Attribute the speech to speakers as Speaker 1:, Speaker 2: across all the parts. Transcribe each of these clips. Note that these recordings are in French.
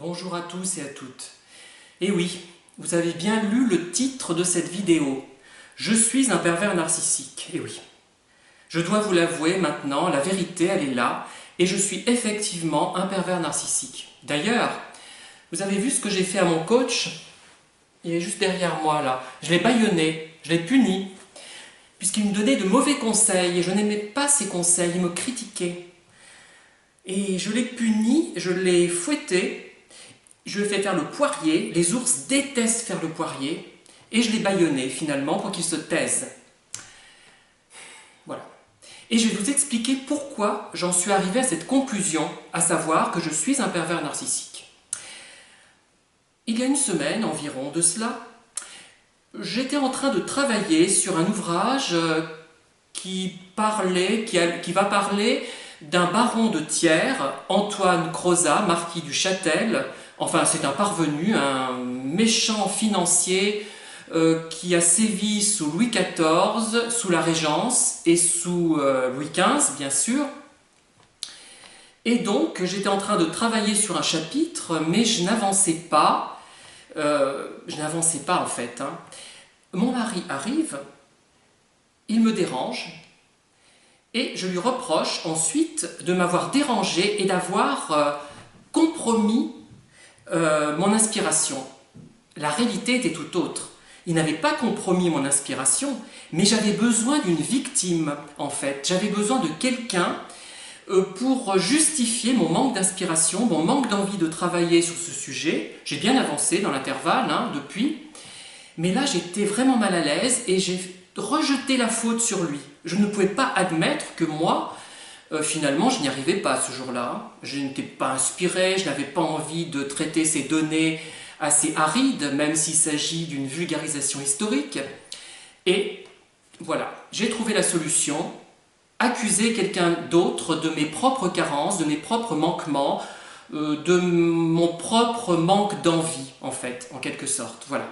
Speaker 1: Bonjour à tous et à toutes. Et oui, vous avez bien lu le titre de cette vidéo. Je suis un pervers narcissique. Et oui. Je dois vous l'avouer maintenant, la vérité elle est là, et je suis effectivement un pervers narcissique. D'ailleurs, vous avez vu ce que j'ai fait à mon coach? Il est juste derrière moi là. Je l'ai bâillonné, je l'ai puni, puisqu'il me donnait de mauvais conseils, et je n'aimais pas ces conseils, il me critiquait. Et je l'ai puni, je l'ai fouetté, je lui ai fait faire le poirier, les ours détestent faire le poirier, et je l'ai bâillonné finalement pour qu'il se taise. Voilà. Et je vais vous expliquer pourquoi j'en suis arrivé à cette conclusion, à savoir que je suis un pervers narcissique. Il y a une semaine environ de cela, j'étais en train de travailler sur un ouvrage qui va parler d'un baron de Thiers, Antoine Crozat, marquis du Châtel. Enfin, c'est un parvenu, un méchant financier qui a sévi sous Louis XIV, sous la Régence et sous Louis XV, bien sûr. Et donc, j'étais en train de travailler sur un chapitre, mais je n'avançais pas. En fait. Mon mari arrive, il me dérange, et je lui reproche ensuite de m'avoir dérangé et d'avoir compromis mon inspiration. La réalité était tout autre. Il n'avait pas compromis mon inspiration, mais j'avais besoin d'une victime, en fait. J'avais besoin de quelqu'un pour justifier mon manque d'inspiration, mon manque d'envie de travailler sur ce sujet. J'ai bien avancé dans l'intervalle, depuis. Mais là, j'étais vraiment mal à l'aise et j'ai rejeté la faute sur lui. Je ne pouvais pas admettre que moi, finalement, je n'y arrivais pas ce jour-là. Je n'étais pas inspiré, je n'avais pas envie de traiter ces données assez arides, même s'il s'agit d'une vulgarisation historique. Et voilà, j'ai trouvé la solution, accuser quelqu'un d'autre de mes propres carences, de mes propres manquements, de mon propre manque d'envie, en fait, en quelque sorte. Voilà.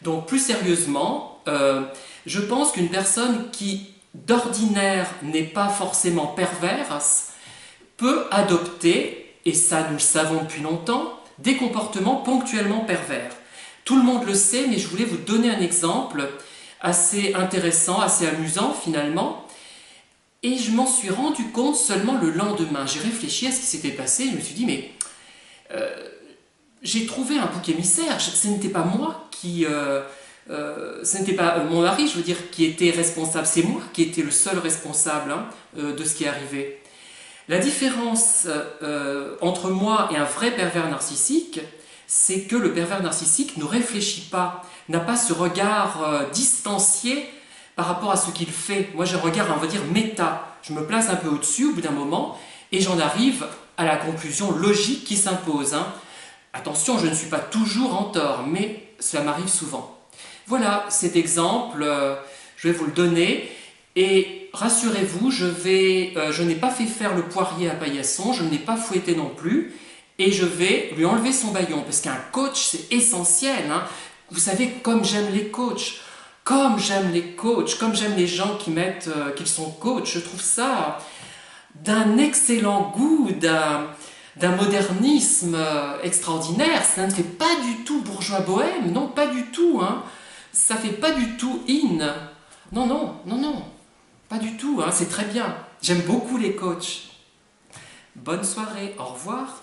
Speaker 1: Donc, plus sérieusement, je pense qu'une personne qui, d'ordinaire, n'est pas forcément perverse, peut adopter, et ça nous le savons depuis longtemps, des comportements ponctuellement pervers. Tout le monde le sait, mais je voulais vous donner un exemple assez intéressant, assez amusant finalement, et je m'en suis rendu compte seulement le lendemain. J'ai réfléchi à ce qui s'était passé, je me suis dit, mais j'ai trouvé un bouc émissaire, ce n'était pas moi qui... ce n'était pas mon mari, je veux dire, qui était responsable, c'est moi qui étais le seul responsable de ce qui est arrivé. La différence entre moi et un vrai pervers narcissique, c'est que le pervers narcissique ne réfléchit pas, n'a pas ce regard distancié par rapport à ce qu'il fait. Moi j'ai un regard, on va dire, méta. Je me place un peu au-dessus au bout d'un moment et j'en arrive à la conclusion logique qui s'impose. Attention, je ne suis pas toujours en tort, mais cela m'arrive souvent. Voilà, cet exemple, je vais vous le donner, et rassurez-vous, je n'ai pas fait faire le poirier à Paillasson, je ne l'ai pas fouetté non plus, et je vais lui enlever son bâillon, parce qu'un coach, c'est essentiel. Vous savez, comme j'aime les coachs, comme j'aime les gens qui mettent qu'ils sont coachs, je trouve ça d'un excellent goût, d'un modernisme extraordinaire. Ça ne fait pas du tout bourgeois bohème, non, pas du tout, ça fait pas du tout in. Non, non, non, non, pas du tout, c'est très bien. J'aime beaucoup les coachs. Bonne soirée, au revoir.